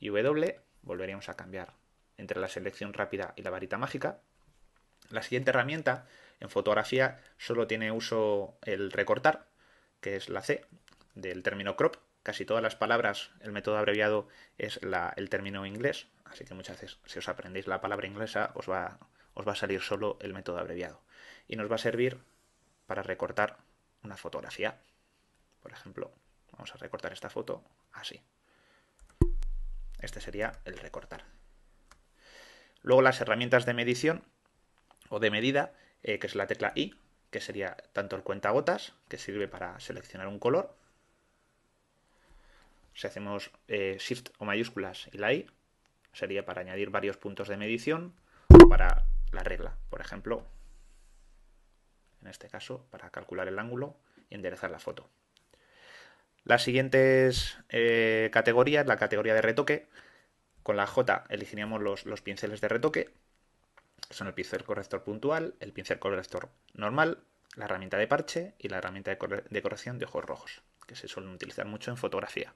y W, volveríamos a cambiar entre la selección rápida y la varita mágica. La siguiente herramienta en fotografía solo tiene uso el recortar, que es la C del término crop. Casi todas las palabras, el método abreviado es el término inglés, así que muchas veces si os aprendéis la palabra inglesa os va a salir solo el método abreviado. Y nos va a servir para recortar una fotografía. Por ejemplo, vamos a recortar esta foto así. Este sería el recortar. Luego las herramientas de medición o de medida, que es la tecla I, que sería tanto el cuentagotas, que sirve para seleccionar un color. Si hacemos Shift o mayúsculas y la I, sería para añadir varios puntos de medición o para la regla, por ejemplo, en este caso, para calcular el ángulo y enderezar la foto. Las siguientes categorías, la categoría de retoque, con la J elegiríamos los pinceles de retoque, que son el pincel corrector puntual, el pincel corrector normal, la herramienta de parche y la herramienta de corrección de ojos rojos, que se suelen utilizar mucho en fotografía.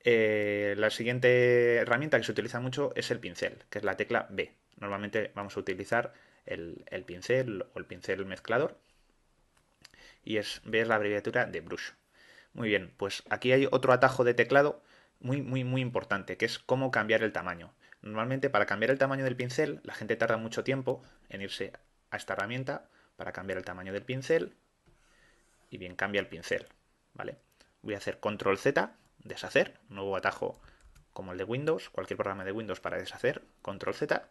La siguiente herramienta que se utiliza mucho es el pincel, que es la tecla B. Normalmente vamos a utilizar el pincel o el pincel mezclador, y B es la abreviatura de brush. Muy bien, pues aquí hay otro atajo de teclado muy importante, que es cómo cambiar el tamaño. Normalmente para cambiar el tamaño del pincel la gente tarda mucho tiempo en irse a esta herramienta para cambiar el tamaño del pincel y bien cambia el pincel, ¿vale? Voy a hacer control Z, deshacer, nuevo atajo como el de Windows, cualquier programa de Windows para deshacer, control Z.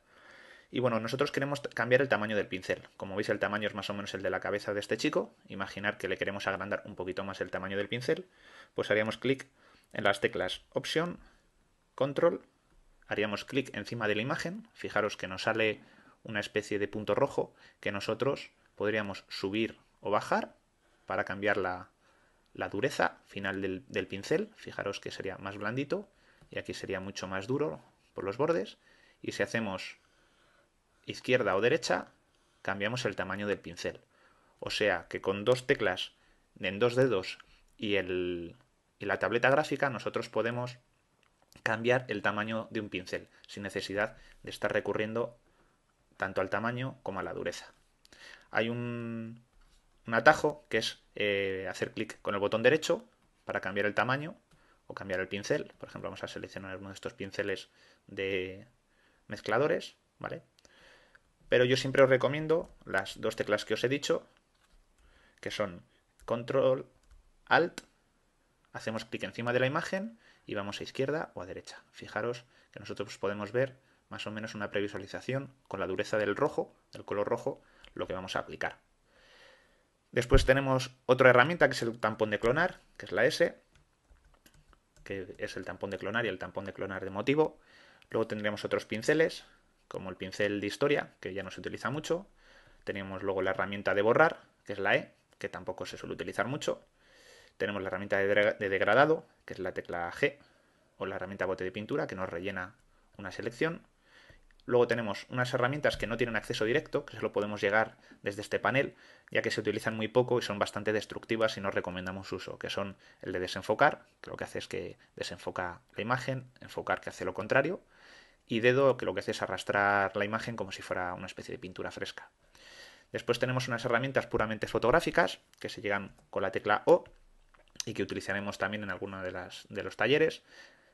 Y bueno, nosotros queremos cambiar el tamaño del pincel. Como veis, el tamaño es más o menos el de la cabeza de este chico. Imaginar que le queremos agrandar un poquito más el tamaño del pincel. Pues haríamos clic en las teclas Opción, Control, haríamos clic encima de la imagen. Fijaros que nos sale una especie de punto rojo que nosotros podríamos subir o bajar para cambiar la dureza final del pincel. Fijaros que sería más blandito y aquí sería mucho más duro por los bordes. Y si hacemos izquierda o derecha, cambiamos el tamaño del pincel. O sea que con dos teclas en dos dedos y la tableta gráfica nosotros podemos cambiar el tamaño de un pincel sin necesidad de estar recurriendo tanto al tamaño como a la dureza. Hay un atajo que es hacer clic con el botón derecho para cambiar el tamaño o cambiar el pincel. Por ejemplo, vamos a seleccionar uno de estos pinceles de mezcladores, ¿vale? Pero yo siempre os recomiendo las dos teclas que os he dicho, que son Control, Alt, hacemos clic encima de la imagen y vamos a izquierda o a derecha. Fijaros que nosotros podemos ver más o menos una previsualización con la dureza del rojo, del color rojo, lo que vamos a aplicar. Después tenemos otra herramienta que es el tampón de clonar, que es la S, que es el tampón de clonar y el tampón de clonar de motivo. Luego tendremos otros pinceles, como el pincel de historia, que ya no se utiliza mucho. Tenemos luego la herramienta de borrar, que es la E, que tampoco se suele utilizar mucho. Tenemos la herramienta de degradado, que es la tecla G, o la herramienta bote de pintura, que nos rellena una selección. Luego tenemos unas herramientas que no tienen acceso directo, que solo podemos llegar desde este panel, ya que se utilizan muy poco y son bastante destructivas y no recomendamos su uso, que son el de desenfocar, que lo que hace es que desenfoca la imagen, enfocar que hace lo contrario, y dedo, que lo que hace es arrastrar la imagen como si fuera una especie de pintura fresca. Después tenemos unas herramientas puramente fotográficas, que se llegan con la tecla O y que utilizaremos también en alguno de los talleres,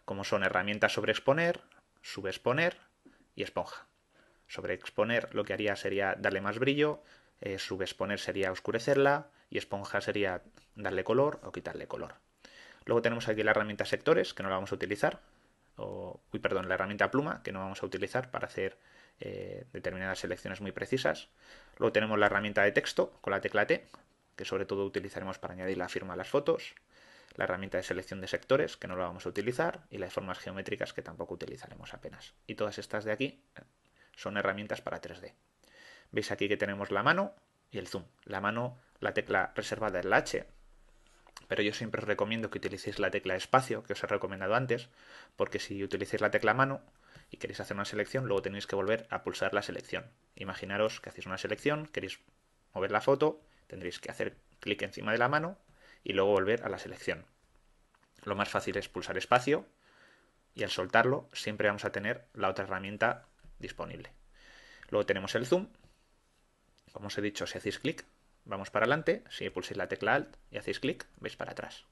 como son herramientas sobre exponer, subexponer y esponja. Sobre exponer lo que haría sería darle más brillo, subexponer sería oscurecerla y esponja sería darle color o quitarle color. Luego tenemos aquí la herramienta sectores, que no la vamos a utilizar, la herramienta pluma, que no vamos a utilizar para hacer determinadas selecciones muy precisas. Luego tenemos la herramienta de texto con la tecla T, que sobre todo utilizaremos para añadir la firma a las fotos. La herramienta de selección de sectores, que no la vamos a utilizar, y las formas geométricas, que tampoco utilizaremos apenas. Y todas estas de aquí son herramientas para 3D. Veis aquí que tenemos la mano y el zoom. La mano, la tecla reservada es la H, pero yo siempre os recomiendo que utilicéis la tecla espacio, que os he recomendado antes, porque si utilizáis la tecla mano y queréis hacer una selección, luego tenéis que volver a pulsar la selección. Imaginaros que hacéis una selección, queréis mover la foto, tendréis que hacer clic encima de la mano y luego volver a la selección. Lo más fácil es pulsar espacio, y al soltarlo siempre vamos a tener la otra herramienta disponible. Luego tenemos el zoom. Como os he dicho, si hacéis clic, vamos para adelante. Si pulsáis la tecla Alt y hacéis clic, vais para atrás.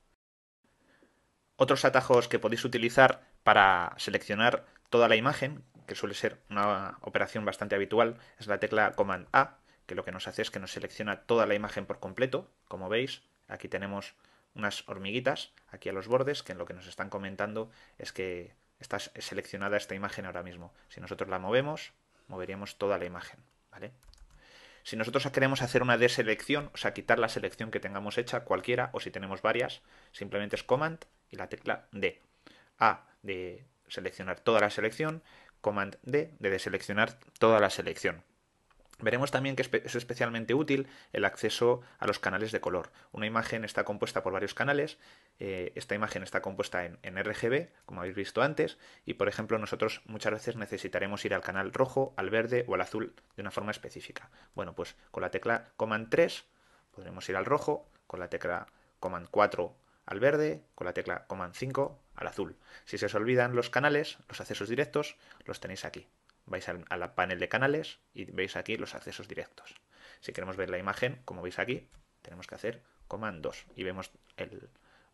Otros atajos que podéis utilizar para seleccionar toda la imagen, que suele ser una operación bastante habitual, es la tecla Command A, que lo que nos hace es que nos selecciona toda la imagen por completo. Como veis, aquí tenemos unas hormiguitas aquí a los bordes, que en lo que nos están comentando es que está seleccionada esta imagen ahora mismo. Si nosotros la movemos, moveríamos toda la imagen, ¿vale? Si nosotros queremos hacer una deselección, o sea, quitar la selección que tengamos hecha, cualquiera, o si tenemos varias, simplemente es Command y la tecla D. A de seleccionar toda la selección, Command D de deseleccionar toda la selección. Veremos también que es especialmente útil el acceso a los canales de color. Una imagen está compuesta por varios canales. Esta imagen está compuesta en RGB, como habéis visto antes, y por ejemplo nosotros muchas veces necesitaremos ir al canal rojo, al verde o al azul de una forma específica. Bueno, pues con la tecla Command 3 podremos ir al rojo, con la tecla Command 4 al verde, con la tecla Command 5 al azul. Si se os olvidan los canales, los accesos directos, los tenéis aquí. Vais al panel de canales y veis aquí los accesos directos. Si queremos ver la imagen, como veis aquí, tenemos que hacer Command 2 y vemos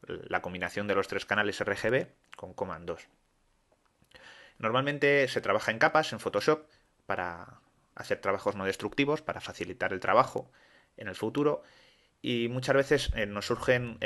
la combinación de los tres canales RGB con Command 2. Normalmente se trabaja en capas en Photoshop para hacer trabajos no destructivos, para facilitar el trabajo en el futuro, y muchas veces nos surgen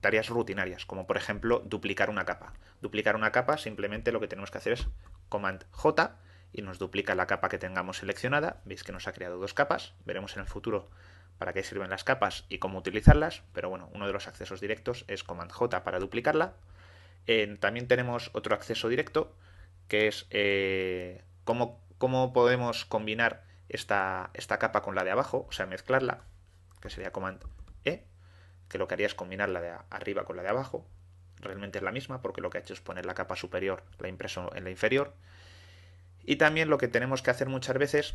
tareas rutinarias, como por ejemplo duplicar una capa. Duplicar una capa, simplemente lo que tenemos que hacer es Command J y nos duplica la capa que tengamos seleccionada. Veis que nos ha creado dos capas. Veremos en el futuro para qué sirven las capas y cómo utilizarlas, pero bueno, uno de los accesos directos es Command J para duplicarla. También tenemos otro acceso directo que es cómo podemos combinar esta capa con la de abajo, o sea, mezclarla, que sería Command E, que lo que haría es combinar la de arriba con la de abajo. Realmente es la misma, porque lo que ha hecho es poner la capa superior, la impreso en la inferior. Y también lo que tenemos que hacer muchas veces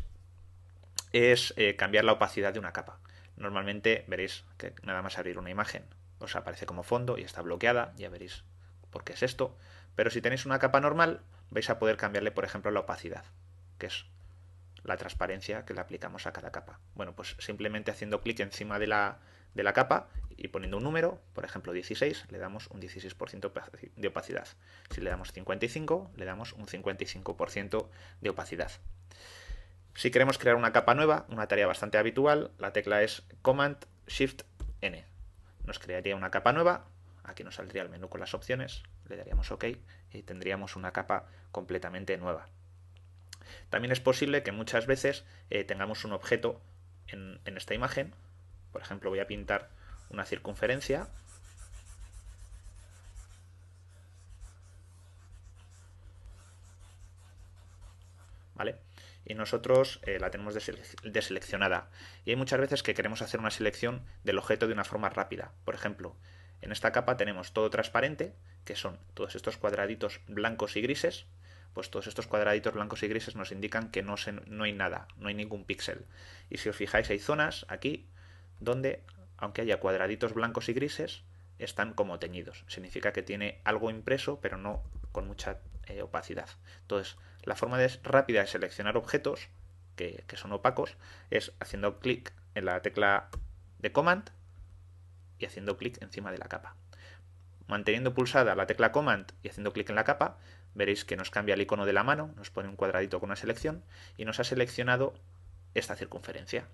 es cambiar la opacidad de una capa. Normalmente veréis que nada más abrir una imagen os aparece como fondo y está bloqueada, ya veréis por qué es esto. Pero si tenéis una capa normal, vais a poder cambiarle, por ejemplo, la opacidad, que es la transparencia que le aplicamos a cada capa. Bueno, pues simplemente haciendo clic encima de la capa y poniendo un número, por ejemplo 16, le damos un 16% de opacidad. Si le damos 55, le damos un 55% de opacidad. Si queremos crear una capa nueva, una tarea bastante habitual, la tecla es Command Shift N. Nos crearía una capa nueva, aquí nos saldría el menú con las opciones, le daríamos OK y tendríamos una capa completamente nueva. También es posible que muchas veces tengamos un objeto en esta imagen. Por ejemplo, voy a pintar una circunferencia. ¿Vale? Y nosotros la tenemos deseleccionada. Y hay muchas veces que queremos hacer una selección del objeto de una forma rápida. Por ejemplo, en esta capa tenemos todo transparente, que son todos estos cuadraditos blancos y grises. Pues todos estos cuadraditos blancos y grises nos indican que no hay nada, no hay ningún píxel. Y si os fijáis, hay zonas aquí donde, aunque haya cuadraditos blancos y grises, están como teñidos. Significa que tiene algo impreso, pero no con mucha opacidad. Entonces, la forma rápida de seleccionar objetos que son opacos es haciendo clic en la tecla de Command y haciendo clic encima de la capa. Manteniendo pulsada la tecla Command y haciendo clic en la capa, veréis que nos cambia el icono de la mano, nos pone un cuadradito con una selección y nos ha seleccionado esta circunferencia.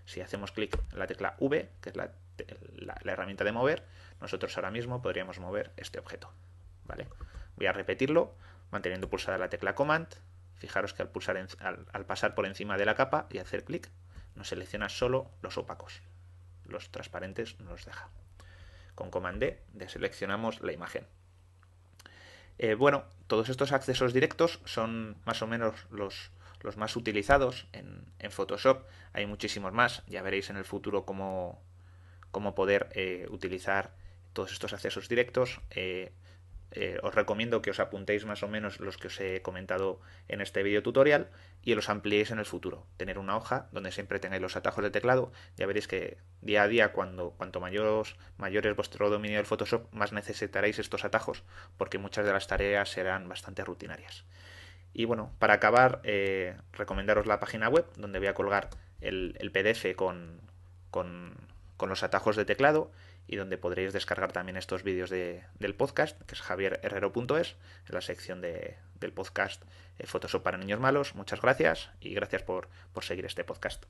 Si hacemos clic en la tecla V, que es la herramienta de mover, nosotros ahora mismo podríamos mover este objeto. ¿Vale? Voy a repetirlo, manteniendo pulsada la tecla Command. Fijaros que al pasar por encima de la capa y hacer clic, nos selecciona solo los opacos. Los transparentes no los deja. Con Command D deseleccionamos la imagen. Bueno, todos estos accesos directos son más o menos los más utilizados en Photoshop. Hay muchísimos más, ya veréis en el futuro cómo poder utilizar todos estos accesos directos. os recomiendo que os apuntéis más o menos los que os he comentado en este vídeo tutorial y los ampliéis en el futuro. Tener una hoja donde siempre tengáis los atajos de teclado. Ya veréis que día a día, cuanto mayor es vuestro dominio del Photoshop, más necesitaréis estos atajos, porque muchas de las tareas serán bastante rutinarias. Y bueno, para acabar, recomendaros la página web donde voy a colgar el PDF con, con los atajos de teclado y donde podréis descargar también estos vídeos del podcast, que es javierherrero.es, en la sección del podcast Photoshop para niños malos. Muchas gracias y gracias por seguir este podcast.